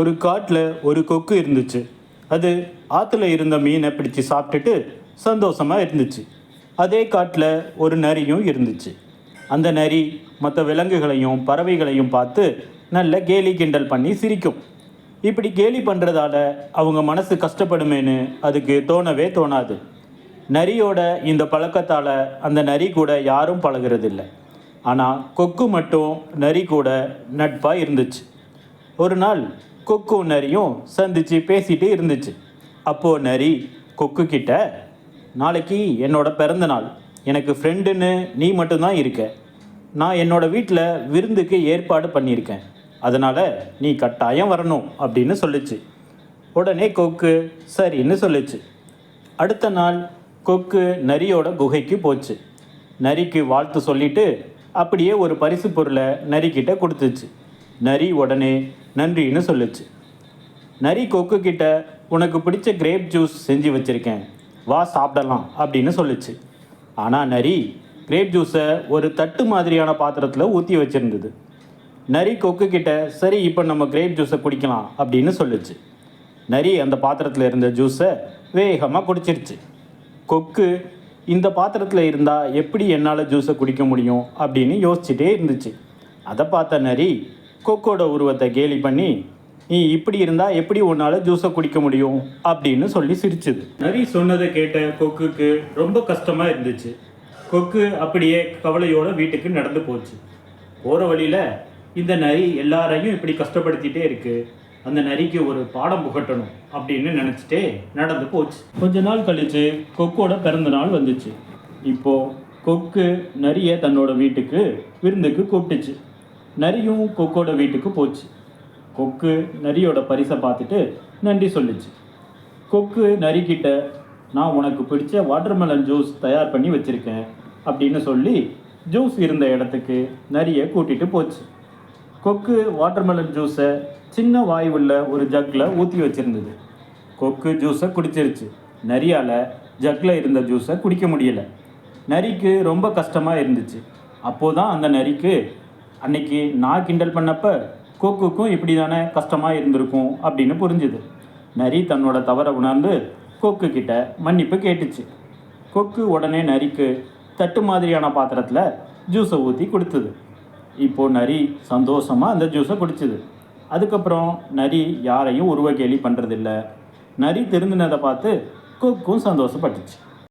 ஒரு காட்டில் ஒரு கொக்கு இருந்துச்சு. அது ஆற்றுல இருந்த மீனை பிடிச்சி சாப்பிட்டுட்டு சந்தோஷமாக இருந்துச்சு. அதே காட்டில் ஒரு நரியும் இருந்துச்சு. அந்த நரி மற்ற விலங்குகளையும் பறவைகளையும் பார்த்து நல்ல கேலி கிண்டல் பண்ணி சிரிக்கும். இப்படி கேலி பண்ணுறதால அவங்க மனசு கஷ்டப்படுமேன்னு அதுக்கு தோணவே தோணாது. நரியோட இந்த பழக்கத்தால் அந்த நரி கூட யாரும் பழகிறதில்ல. ஆனால் கொக்கு மட்டும் நரி கூட நட்பாக இருந்துச்சு. ஒரு நாள் கொக்கும் நரியும் சந்தித்து பேசிட்டு இருந்துச்சு. அப்போது நரி கொக்கு கிட்ட, நாளைக்கு என்னோட பிறந்த நாள், எனக்கு ஃப்ரெண்டுன்னு நீ மட்டும்தான் இருக்க. நான் என்னோடய வீட்டில் விருந்துக்கு ஏற்பாடு பண்ணியிருக்கேன், அதனால் நீ கட்டாயம் வரணும் அப்படின்னு சொல்லிச்சு. உடனே கொக்கு சரின்னு சொல்லிச்சு. அடுத்த நாள் கொக்கு நரியோட குகைக்கு போச்சு. நரிக்கு வாழ்த்து சொல்லிட்டு அப்படியே ஒரு பரிசு பொருளை நரிக்கிட்ட கொடுத்துச்சு. நரி உடனே நன்றின்னு சொல்லிச்சு. நரி கொக்கு கிட்ட, உனக்கு பிடிச்ச கிரேப் ஜூஸ் செஞ்சு வச்சுருக்கேன், வா சாப்பிடலாம் அப்படின்னு சொல்லிச்சு. ஆனால் நரி கிரேப் ஜூஸை ஒரு தட்டு மாதிரியான பாத்திரத்தில் ஊற்றி வச்சுருந்தது. நரி கொக்கு கிட்ட, சரி இப்போ நம்ம கிரேப் ஜூஸை குடிக்கலாம் அப்படின்னு சொல்லிச்சு. நரி அந்த பாத்திரத்தில் இருந்த ஜூஸை வேகமாக குடிச்சிருச்சு. கொக்கு இந்த பாத்திரத்தில் இருந்தால் எப்படி என்னால் ஜூஸை குடிக்க முடியும் அப்படின்னு யோசிச்சுட்டே இருந்துச்சு. அதை பார்த்த நரி கொக்கோட உருவத்தை கேலி பண்ணி, நீ இப்படி இருந்தால் எப்படி உன்னால் ஜூஸை குடிக்க முடியும் அப்படின்னு சொல்லி சிரிச்சுது. நரி சொன்னதை கேட்ட கொக்குக்கு ரொம்ப கஷ்டமாக இருந்துச்சு. கொக்கு அப்படியே கவலையோட வீட்டுக்கு நடந்து போச்சு. போகிற வழியில் இந்த நரி எல்லாரையும் இப்படி கஷ்டப்படுத்திகிட்டே இருக்குது, அந்த நரிக்கு ஒரு பாடம் புகட்டணும் அப்படின்னு நினச்சிட்டே நடந்து போச்சு. கொஞ்ச நாள் கழித்து கொக்கோட பிறந்த நாள் வந்துச்சு. இப்போது கொக்கு நரியை தன்னோட வீட்டுக்கு விருந்துக்கு கூப்பிட்டுச்சு. நரியும் கொக்கோட வீட்டுக்கு போச்சு. கொக்கு நரியோட பரிசை பார்த்துட்டு நன்றி சொல்லிச்சு. கொக்கு நரிக்கிட்ட, நான் உனக்கு பிடிச்ச வாட்டர்மெலன் ஜூஸ் தயார் பண்ணி வச்சுருக்கேன் அப்படின்னு சொல்லி ஜூஸ் இருந்த இடத்துக்கு நரியை கூட்டிகிட்டு போச்சு. கொக்கு வாட்டர்மெலன் ஜூஸை சின்ன வாய் உள்ள ஒரு ஜக்கில் ஊற்றி வச்சுருந்தது. கொக்கு ஜூஸை குடிச்சிருச்சு. நரியால் ஜக்கில் இருந்த ஜூஸை குடிக்க முடியலை. நரிக்கு ரொம்ப கஷ்டமாக இருந்துச்சு. அப்போது தான் அந்த நரிக்கு, அன்னைக்கு நான் கிண்டல் பண்ணப்போ கொக்குக்கும் இப்படி தானே கஷ்டமாக இருந்திருக்கும் அப்படின்னு புரிஞ்சுது. நரி தன்னோட தவறை உணர்ந்து கொக்கு கிட்ட மன்னிப்பு கேட்டுச்சு. கொக்கு உடனே நரிக்கு தட்டு மாதிரியான பாத்திரத்தில் ஜூஸை ஊற்றி கொடுத்தது. இப்போது நரி சந்தோஷமாக அந்த ஜூஸை குடிச்சுது. அதுக்கப்புறம் நரி யாரையும் உருவ கேலி பண்ணுறதில்ல. நரி திருந்தினதை பார்த்து கொக்கும் சந்தோஷப்பட்டுச்சு.